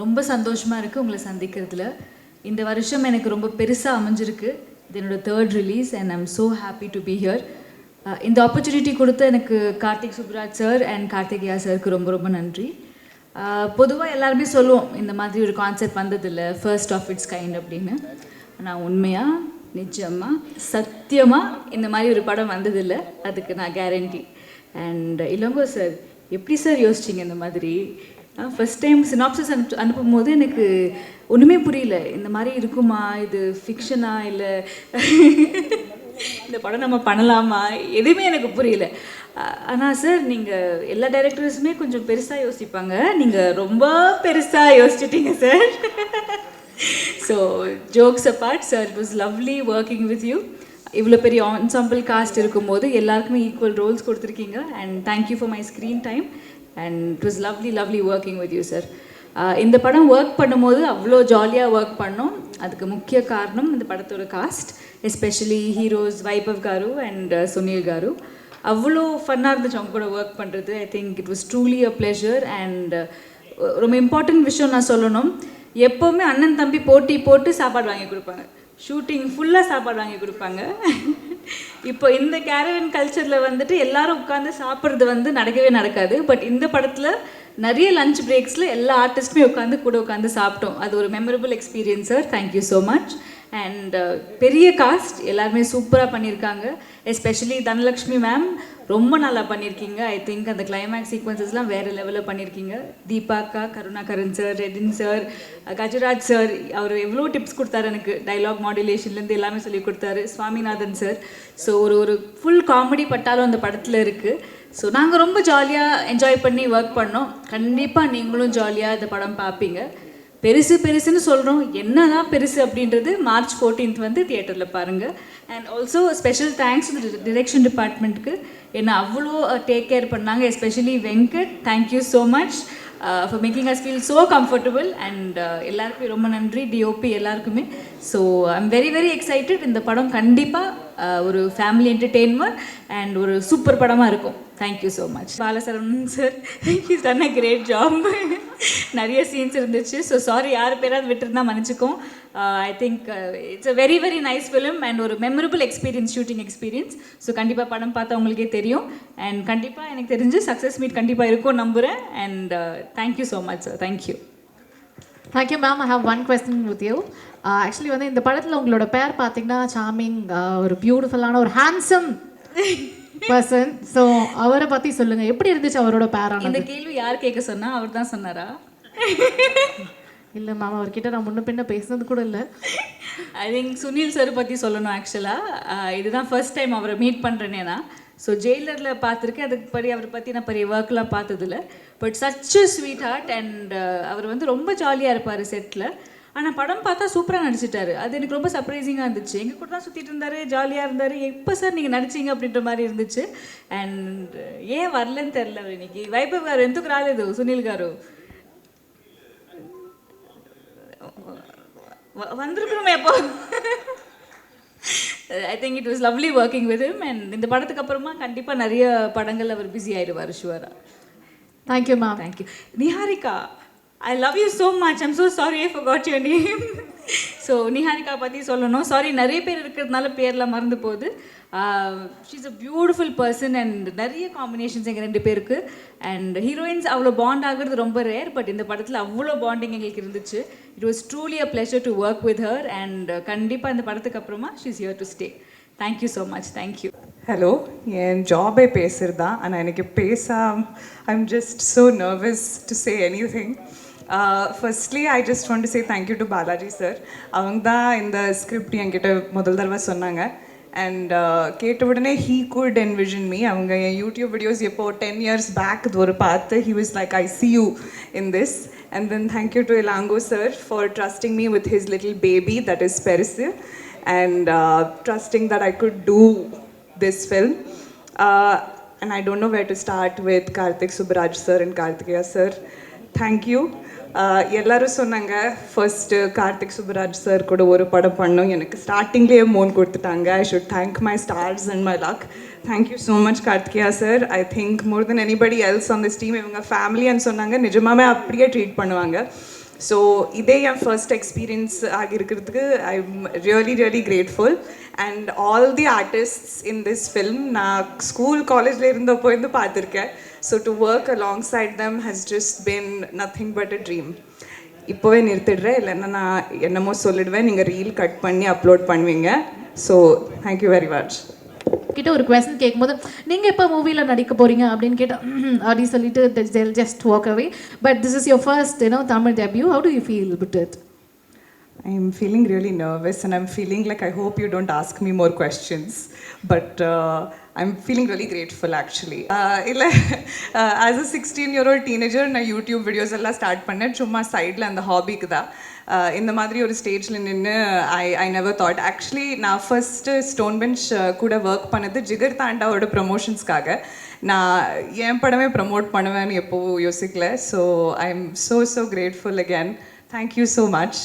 ரொம்ப சந்தோஷமாக இருக்குது உங்களை சந்திக்கிறதுல. இந்த வருஷம் எனக்கு ரொம்ப பெருசாக அமைஞ்சிருக்கு. இது என்னோடய third release and I'm so happy to be here. இந்த ஆப்பர்ச்சுனிட்டி கொடுத்த எனக்கு கார்த்திக் சுப்ராஜ் சார் அண்ட் கார்த்திகேயா சாருக்கு ரொம்ப ரொம்ப நன்றி. பொதுவாக எல்லாருமே சொல்லுவோம் இந்த மாதிரி ஒரு கான்செப்ட் வந்ததில்லை, ஃபர்ஸ்ட் ஆஃப் இட்ஸ் கைண்ட் அப்படின்னு. நான் உண்மையாக நிச்சயமாக சத்தியமாக இந்த மாதிரி ஒரு படம் வந்ததில்லை, அதுக்கு நான் கேரண்டி. அண்ட் இளங்கோ சார், எப்படி சார் யோசிச்சிங்க இந்த மாதிரி? ஃபஸ்ட் டைம் சினாப்சிஸ் அனுப்பும் போது எனக்கு ஒன்றுமே புரியல, இந்த மாதிரி இருக்குமா, இது ஃபிக்ஷனா இல்லை இந்த படம் நம்ம பண்ணலாமா, எதுவுமே எனக்கு புரியல. ஆனால் சார் நீங்கள் எல்லா டைரக்டர்ஸுமே கொஞ்சம் பெருசாக யோசிப்பாங்க, நீங்கள் ரொம்ப பெருசாக யோசிச்சிட்டிங்க sir. So jokes apart sir, it was lovely working with you. இவ்வளோ பெரிய ஆன்சாம்பிள் காஸ்ட் இருக்கும்போது எல்லாருக்குமே ஈக்குவல் ரோல்ஸ் கொடுத்துருக்கீங்க. And thank you for my screen time and it was lovely working with you sir. இந்த படம் ஒர்க் பண்ணும்போது அவ்வளோ ஜாலியாக ஒர்க் பண்ணோம். அதுக்கு முக்கிய காரணம் இந்த படத்தோட cost, especially heroes Vaibhav car and Sunil car. அவ்வளோ ஃபன்னாக இருந்துச்சு அவங்க கூட ஒர்க் பண்ணுறது. ஐ think it was truly a pleasure. And ரொம்ப இம்பார்ட்டன்ட் விஷயம் நான் சொல்லணும், எப்போவுமே அண்ணன் தம்பி போட்டி போட்டு சாப்பாடு வாங்கி கொடுப்பாங்க, ஷூட்டிங் ஃபுல்லாக சாப்பாடு வாங்கி கொடுப்பாங்க. இப்போ இந்த கேரவன் கல்ச்சரில் வந்துட்டு எல்லாரும் உட்காந்து சாப்பிட்றது வந்து நடக்கவே நடக்காது. பட் இந்த படத்தில் நிறைய லஞ்ச் பிரேக்ஸில் எல்லா ஆர்டிஸ்ட்டுமே கூட உட்காந்து சாப்பிட்டோம். அது ஒரு memorable experience sir, thank you so much. And பெரிய காஸ்ட், எல்லாருமே சூப்பராக பண்ணியிருக்காங்க. எஸ்பெஷலி தனலக்ஷ்மி மேம் ரொம்ப நல்லா பண்ணியிருக்கீங்க. ஐ திங்க் அந்த கிளைமேக்ஸ் சீக்வன்சஸ்லாம் வேறு லெவலில் பண்ணியிருக்கீங்க. தீபாக்கா, Karunakaran sir, Redin sir, Gajaraj sir, அவர் எவ்வளோ டிப்ஸ் கொடுத்தாரு எனக்கு, டைலாக் மாடுலேஷன்லேருந்து எல்லாமே சொல்லி கொடுத்தாரு. சுவாமிநாதன் சார். ஸோ ஒரு ஃபுல் காமெடி பட்டாலும் அந்த படத்தில் இருக்குது. ஸோ நாங்கள் ரொம்ப ஜாலியாக என்ஜாய் பண்ணி ஒர்க் பண்ணோம். கண்டிப்பாக நீங்களும் ஜாலியாக இந்த படம் பார்ப்பீங்க. பெருசுன்னு சொல்கிறோம், என்ன தான் பெருசு அப்படின்றது மார்ச் 14th வந்து தியேட்டரில் பாருங்கள். And also special thanks direction டிபார்ட்மெண்ட்டுக்கு, என்ன அவ்வளோ டேக் கேர் பண்ணாங்க. Especially Venkat, thank you so much for making us feel so comfortable. And எல்லாருக்குமே ரொம்ப நன்றி, டிஓபி எல்லாருக்குமே. So I'm very excited. இந்த படம் கண்டிப்பாக ஒரு ஃபேமிலி என்டர்டெயின்மெண்ட் அண்ட் ஒரு சூப்பர் படமாக இருக்கும். Thank you so much. Balasaravanan sir, he's done a great job. நிறைய சீன்ஸ் இருந்துச்சு. ஸோ சாரி, யார் பேராவது விட்டுருந்தா மன்னிச்சிக்கோம். I think it's a very nice film and ஒரு memorable experience, shooting experience. So கண்டிப்பாக படம் பார்த்தா உங்களுக்கே தெரியும். அண்ட் கண்டிப்பாக எனக்கு தெரிஞ்சு சக்ஸஸ் மீட் கண்டிப்பாக இருக்கும் நம்புகிறேன். And thank you so much sir, thank you. Thank you ma'am. I have one question with you. Actually வந்து இந்த படத்தில் உங்களோட பேர் பார்த்தீங்கன்னா சார்மிங், ஒரு பியூட்டிஃபுல்லான ஒரு ஹேண்ட்ஸம் பர்சன். ஸோ அவரை பற்றி சொல்லுங்கள், எப்படி இருந்துச்சு அவரோட பேரான? இந்த கேள்வி யார் கேட்க சொன்னா? அவர் தான் சொன்னாரா? இல்லை மேம், அவர்கிட்ட நான் முன்ன பின்ன பேசுனது கூட இல்லை. ஐ திங்க் சுனில் சார் பற்றி சொல்லணும். ஆக்சுவலாக இதுதான் ஃபர்ஸ்ட் டைம் அவரை மீட் பண்ணுறேனே நான். ஸோ ஜெயிலரில் பார்த்துருக்கேன், அதுக்கு அவரை பற்றி நான் பெரிய ஒர்க்லாம் பார்த்ததில்ல. But such a sweet heart. And அவர் வந்து ரொம்ப ஜாலியாக இருப்பார் செட்டில். ஆனால் படம் பார்த்தா சூப்பராக நடிச்சிட்டாரு. அது எனக்கு ரொம்ப சர்ப்ரைசிங்காக இருந்துச்சு. எங்கள் கூட தான் சுற்றிட்டு இருந்தார், ஜாலியாக இருந்தார். எப்போ சார் நீங்கள் நடிச்சிங்க அப்படின்ற மாதிரி இருந்துச்சு. அண்ட் ஏன் வரலன்னு தெரில அவர் இன்னைக்கு. వైభవ్ గారు ఎందుకు రాలేదు? సునీల్ గారు வந்திருக்கணுமே எப்போ. I think it was lovely working with him. And இந்த படத்துக்கு அப்புறமா கண்டிப்பாக நிறைய படங்கள் அவர் பிஸி ஆயிடுவார் ஷுவராக. Thank you ma'am. Thank you. Niharika, I love you so much. I'm so sorry I forgot your name. So Niharika பற்றி சொல்லணும். சாரி, நிறைய பேர் இருக்கிறதுனால பேர்லாம் மறந்து போகுது. She's a beautiful person and நிறைய காம்பினேஷன்ஸ் எங்கள் ரெண்டு பேருக்கு. அண்ட் ஹீரோயின்ஸ் அவ்வளோ பாண்ட் ஆகுறது ரொம்ப ரேர். பட் இந்த படத்தில் அவ்வளோ பாண்டிங் எங்களுக்கு இருந்துச்சு. It was truly a pleasure to work with her. And கண்டிப்பாக இந்த படத்துக்கு அப்புறமா she is here to stay. Thank you so much. Thank you. Hello, என் ஜாபே பேசுகிறது தான். ஆனால் எனக்கு I'm just so nervous to say anything. Firstly, I just want to say thank you to Balaji sir. அவங்க தான் இந்த ஸ்கிரிப்ட் என்கிட்ட முதல் தடவை சொன்னாங்க. அண்ட் கேட்ட உடனே he could envision me. அவங்க என் யூடியூப் வீடியோஸ் எப்போ 10 years back ஒரு பார்த்து he was like, I see you in this. And then thank you to Ilango sir for trusting me with his little baby that is Perisu, and trusting that I could do this film. And I don't know where to start with Karthik Subraj sir and Karthikeya sir. Thank you. எல்லாரும் சொன்னாங்க first Karthik Subraj sir கூட ஒரு படம் பண்ணோம். எனக்கு ஸ்டார்டிங்லேயே மோன் கொடுத்துட்டாங்க. I should thank my stars and my luck. Thank you so much Karthikeya sir. I think more than anybody else on this team இவங்க ஃபேமிலின்னு சொன்னாங்க. நிஜமாவே அப்படியே ட்ரீட் பண்ணுவாங்க. ஸோ இதே என் ஃபர்ஸ்ட் எக்ஸ்பீரியன்ஸ் ஆகியிருக்கிறதுக்கு I am really grateful and all the artists in this film நான் ஸ்கூல் காலேஜில் இருந்தப்போ இருந்து பார்த்துருக்கேன். So to work alongside them has just been nothing but a dream. இப்போவே நிறுத்திடுறேன், இல்லைன்னா நான் என்னமோ சொல்லிடுவேன், நீங்கள் ரீல் கட் பண்ணி அப்லோட் பண்ணுவீங்க. So thank you very much. கிட்ட ஒரு கொஸ்டின் கேட்கும்போது நீங்கள் எப்போ மூவியில் நடிக்க போகிறீங்க அப்படின்னு கேட்டால் அப்படின்னு சொல்லிட்டு just walk away. But this is your first Tamil debut. How to you feel with it? I'm feeling really nervous and I'm feeling like I hope you don't ask me more questions. But I'm feeling really grateful actually. As a 16-year-old teenager, நான் YouTube videos எல்லாம் start பண்ணேன் சும்மா சைடில் அந்த ஹாபிக்கு தான். இந்த மாதிரி ஒரு ஸ்டேஜில் நின்று ஐ நெவர் தாட். ஆக்சுவலி நான் ஃபர்ஸ்ட்டு ஸ்டோன் பெஞ்ச் கூட ஒர்க் பண்ணது ஜிகர் தாண்டாவோட ப்ரமோஷன்ஸ்க்காக. நான் என் படமே ப்ரமோட் பண்ணுவேன்னு எப்போவும் யோசிக்கல. So I am so grateful again. Thank you so much.